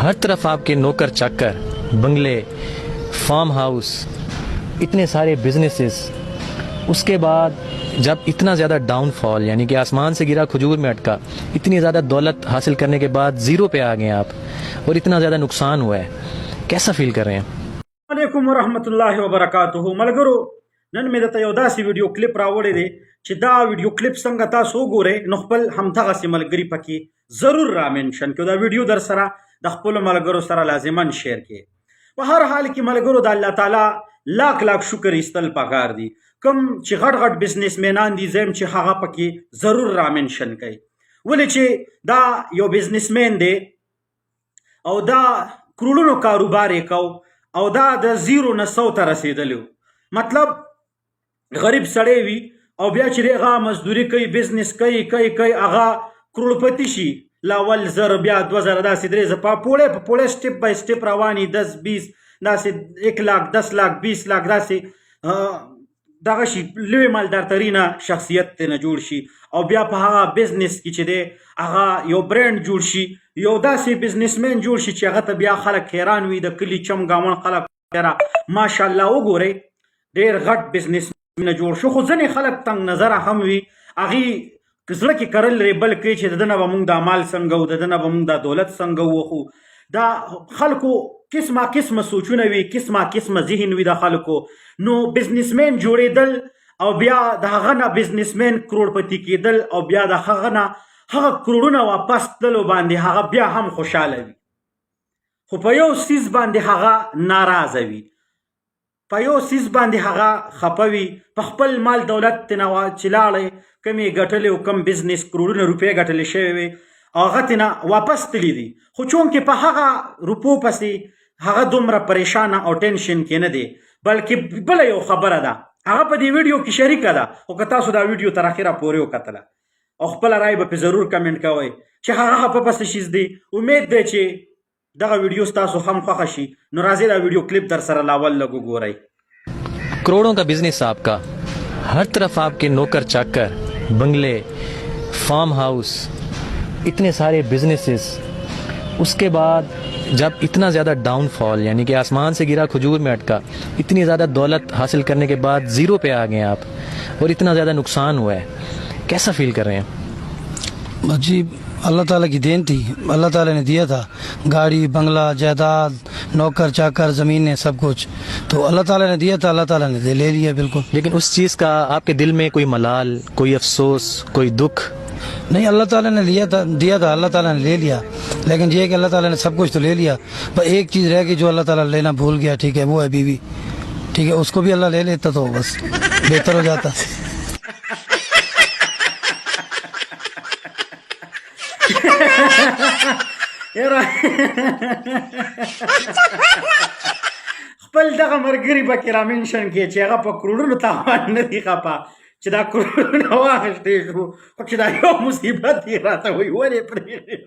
हर तरफ आपके नौकर चाकर, बंगले, फार्म हाउस, इतने सारे बिजनेसेस। उसके बाद जब इतना ज़्यादा डाउनफॉल, यानी कि आसमान से गिरा खजूर में अटका, इतनी ज़्यादा दौलत हासिल करने के बाद ज़ीरो पे आ गए आप और इतना ज़्यादा नुकसान हुआ है, कैसा फील कर रहे हैं? अलैकुम वरहमतुल्लाहि वबरकातुहू। मलगरो नन में दता योदासी वीडियो क्लिप रावड़े दे چې دا ویډیو کلیپ څنګه تاسو وګورئ نو خپل همدغسې ملګري پکې ضرور را منشن کړئ. دا ویډیو در سره د خپلو ملګرو سره لازما شیر کړئ. په هر حال کې ملګرو د الله تعالی لاک لاک شکر ایستل پکار دي. کوم چې غټ غټ بزنس مینان دي زم چې هغه پکې ضرور را منشن کړئ. ولې چې دا یو بزنسمین دی او دا کرولونو کاروبار یې کو او دا د زیرو نه 100 ته رسېدلی. مطلب غریب سړی وي او بیا چې هغه مزدوري کوي، بزنس کوي هغه کروڑپتی شي. لاول زر بیا 2000 داسې درې په پوړې سټیپ بای سټیپ رواني 10 20 داسې 1 लाख 10 लाख 20 लाख داسې دغه شي لوی مالدار ترینه شخصیت نه جوړ شي او بیا په هغه بزنس کې چې دی هغه یو برانډ جوړ شي، یو داسې بزنسمن جوړ شي چې هغه ته بیا خلک حیران وي. د کلي چم ګاون خلک ماشاءالله وګورئ ډېر غټ بزنس نه جوړ شو. خو ځینې خلک تنګ نظره هم وي، هغې زړه کې کرل ریبل کوي چې د ده نه به موږ دا مال څنګه و، د ده نه به موږ دا دولت څنګه وخو. دا خلکو قسمه سوچونه وي، قسمه ذهن وي د خلکو. نو بزنسمن جوړېدل او بیا د هغه نه بزنسمن کروڑپتی کېدل او بیا د هغه نه هغه کروڑونه واپس تللو باندې هغه بیا هم خوشحاله وي، خو په یو څیز باندې هغه ناراضه وي، په یو څیز باندې هغه خفه وي. په خپل مال دولت تېنه چې لاړی کم یې ګټلی او کم بزنس کروڑونه روپۍ ګټلې شوې وي او هغه تېنه واپس تللی دي. خو چونکې په هغه روپو پسې هغه دومره پریشانه او ټینشن کې نه دی، بلکې بله یو خبره ده هغه په دې ویډیو کې شریکه ده. خو که تاسو دا ویډیو تر اخره پورې وکتله او خپله رای به پې ضرور کمنټ کوئ چې هغه خفه پسې شیز دی. امید دی چې دغه ویډیو ستاسو هم خوښه شي. نو راځئ دا ویډیو کلیپ در سره لاول لږ وګورئ. करोड़ों का बिजनेस आपका, हर तरफ आपके नौकर चाकर, बंगले, फार्म हाउस, इतने सारे बिजनेसेस। उसके बाद जब इतना ज़्यादा डाउनफॉल, यानी कि आसमान से गिरा खजूर में अटका, इतनी ज़्यादा दौलत हासिल करने के बाद ज़ीरो पे आ गए आप और इतना ज़्यादा नुकसान हुआ है, कैसा फील कर रहे हैं? जी अल्लाह ताला की देन थी, अल्लाह ताला ने दिया था गाड़ी बंगला जायदाद नौकर चाकर ज़मीनें सब कुछ, तो अल्लाह ताला ने दिया था, अल्लाह ताला ने ले लिया बिल्कुल। लेकिन उस चीज़ का आपके दिल में कोई मलाल, कोई अफसोस, कोई दुख? नहीं, अल्लाह ताला ने दिया था अल्लाह ताला ने ले लिया, लेकिन ये कि अल्लाह ताला ने सब कुछ तो ले लिया, पर एक चीज़ रह गई जो अल्लाह ताला लेना भूल गया, ठीक है, वो है बीवी। ठीक है, उसको भी अल्लाह ले लेता तो बस बेहतर हो जाता। خپل دغه ملګري پکې را منشن کړي چې هغه په کروڑونو تاوان نه دي خفه چې دا کروڑونه واخیستې شو، خو چې دا یو مصیبت یې راته وایي ولې پرېښې